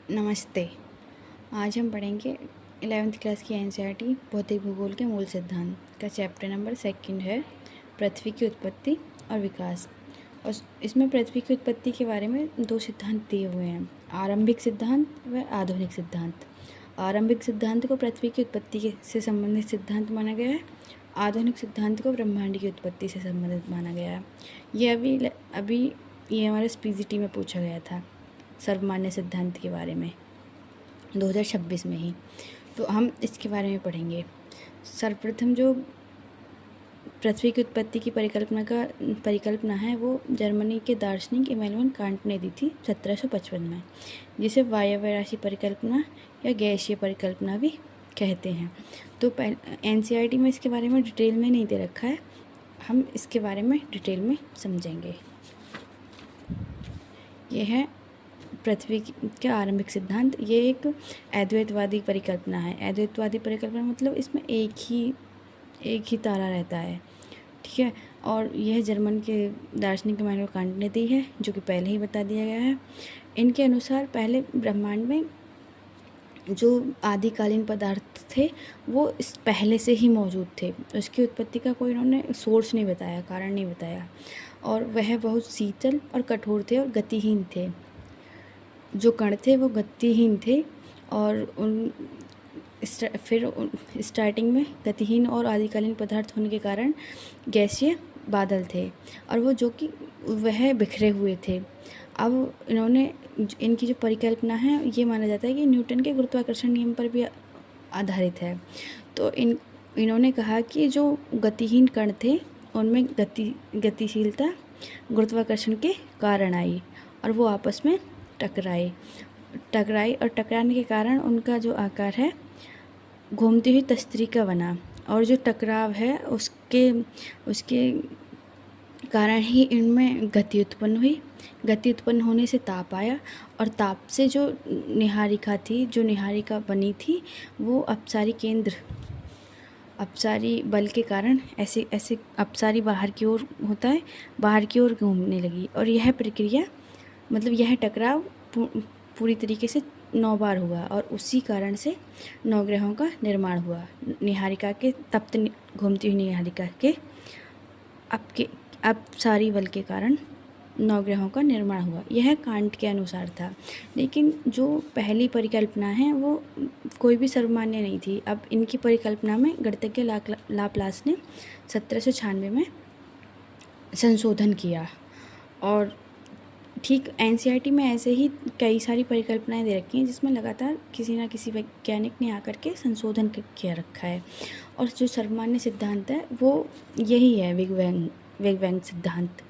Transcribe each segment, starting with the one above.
नमस्ते। आज हम पढ़ेंगे 11th क्लास की एनसीईआरटी भौतिक भूगोल के मूल सिद्धांत का चैप्टर नंबर 2 है पृथ्वी की उत्पत्ति और विकास। और इसमें पृथ्वी की उत्पत्ति के बारे में दो सिद्धांत दिए हुए हैं, आरंभिक सिद्धांत व आधुनिक सिद्धांत। आरंभिक सिद्धांत को पृथ्वी की उत्पत्ति से संबंधित सिद्धांत माना गया है, आधुनिक सिद्धांत को ब्रह्मांड की उत्पत्ति से संबंधित माना गया है। ये अभी ये हमारे पीजीटी में पूछा गया था सर्वमान्य सिद्धांत के बारे में 2026 में ही। तो हम इसके बारे में पढ़ेंगे। सर्वप्रथम जो पृथ्वी की उत्पत्ति की परिकल्पना है वो जर्मनी के दार्शनिक इमैनुएल कांट ने दी थी 1755 में, जिसे वायव्य राशि परिकल्पना या गैसीय परिकल्पना भी कहते हैं। तो एनसीईआरटी में इसके बारे में डिटेल में नहीं दे रखा है, हम इसके बारे में डिटेल में समझेंगे। यह है पृथ्वी का आरंभिक सिद्धांत। ये एक अद्वैतवादी परिकल्पना है। अद्वैतवादी परिकल्पना मतलब इसमें एक ही तारा रहता है, ठीक है। और यह जर्मन के दार्शनिक इमैनुएल कांट ने दी है, जो कि पहले ही बता दिया गया है। इनके अनुसार पहले ब्रह्मांड में जो आदिकालीन पदार्थ थे वो इस पहले से ही मौजूद थे। उसकी उत्पत्ति का कोई इन्होंने सोर्स नहीं बताया, कारण नहीं बताया, और वह बहुत शीतल और कठोर थे और गतिहीन थे। जो कण थे वो गतिहीन थे और फिर स्टार्टिंग में गतिहीन और आदिकालीन पदार्थ होने के कारण गैसीय बादल थे, और वो जो कि वह बिखरे हुए थे। अब इनकी जो परिकल्पना है ये माना जाता है कि न्यूटन के गुरुत्वाकर्षण नियम पर भी आधारित है। तो इन्होंने कहा कि जो गतिहीन कण थे उनमें गतिशीलता गुरुत्वाकर्षण के कारण आई और वो आपस में टकराई और टकराने के कारण उनका जो आकार है घूमती हुई तस्तरी बना, और जो टकराव है उसके कारण ही इनमें गति उत्पन्न हुई। गति उत्पन्न होने से ताप आया, और ताप से जो निहारिका बनी थी वो अपसारी बल के कारण ऐसे अपसारी बाहर की ओर होता है, बाहर की ओर घूमने लगी। और यह प्रक्रिया मतलब यह टकराव पूरी तरीके से 9 बार हुआ, और उसी कारण से 9 ग्रहों का निर्माण हुआ। निहारिका के तप्त घूमती हुई निहारिका के अपसारी बल के कारण 9 ग्रहों का निर्माण हुआ। यह कांट के अनुसार था, लेकिन जो पहली परिकल्पना है वो कोई भी सर्वमान्य नहीं थी। अब इनकी परिकल्पना में गणितज्ञ लाप्लास ने 1796 में संशोधन किया। और ठीक एनसीईआरटी में ऐसे ही कई सारी परिकल्पनाएं दे रखी हैं जिसमें लगातार किसी न किसी वैज्ञानिक ने आकर के संशोधन किया रखा है। और जो सर्वमान्य सिद्धांत है वो यही है, बिग बैंग सिद्धांत,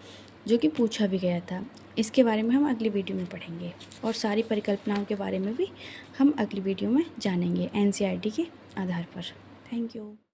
जो कि पूछा भी गया था। इसके बारे में हम अगली वीडियो में पढ़ेंगे, और सारी परिकल्पनाओं के बारे में भी हम अगली वीडियो में जानेंगे एनसीईआरटी के आधार पर। Thank you.